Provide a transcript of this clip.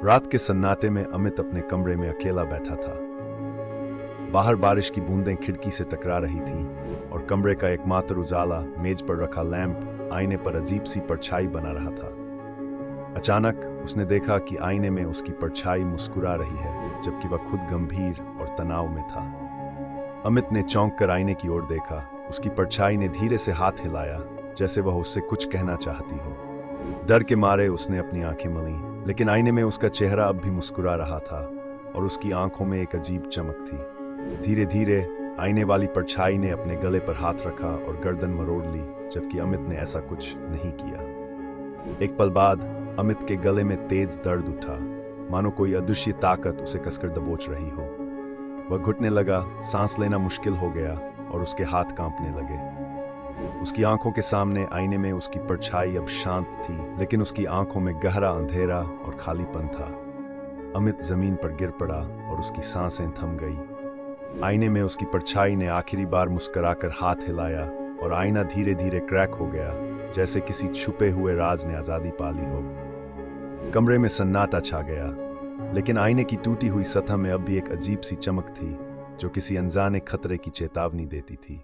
रात के सन्नाटे में अमित अपने कमरे में अकेला बैठा था। बाहर बारिश की बूंदें खिड़की से टकरा रही थीं और कमरे का एकमात्र उजाला मेज पर रखा लैंप आईने पर अजीब सी परछाई बना रहा था। अचानक उसने देखा कि आईने में उसकी परछाई मुस्कुरा रही है, जबकि वह खुद गंभीर और तनाव में था। अमित ने चौंक कर आईने की ओर देखा। उसकी परछाई ने धीरे से हाथ हिलाया, जैसे वह उससे कुछ कहना चाहती हो। डर के मारे उसने अपनी आंखें मलीं, लेकिन आईने में उसका चेहरा अब भी मुस्कुरा रहा था और उसकी आंखों में एक अजीब चमक थी। धीरे धीरे आईने वाली परछाई ने अपने गले पर हाथ रखा और गर्दन मरोड़ ली, जबकि अमित ने ऐसा कुछ नहीं किया। एक पल बाद अमित के गले में तेज दर्द उठा, मानो कोई अदृश्य ताकत उसे कसकर दबोच रही हो। वह घुटने लगा, सांस लेना मुश्किल हो गया और उसके हाथ कांपने लगे। उसकी आंखों के सामने आईने में उसकी परछाई अब शांत थी, लेकिन उसकी आंखों में गहरा अंधेरा और खालीपन था। अमित जमीन पर गिर पड़ा और उसकी सांसें थम गई। आईने में उसकी परछाई ने आखिरी बार मुस्कुराकर हाथ हिलाया और आईना धीरे धीरे क्रैक हो गया, जैसे किसी छुपे हुए राज ने आजादी पा ली हो। कमरे में सन्नाटा छा गया, लेकिन आईने की टूटी हुई सतह में अब भी एक अजीब सी चमक थी, जो किसी अनजाने खतरे की चेतावनी देती थी।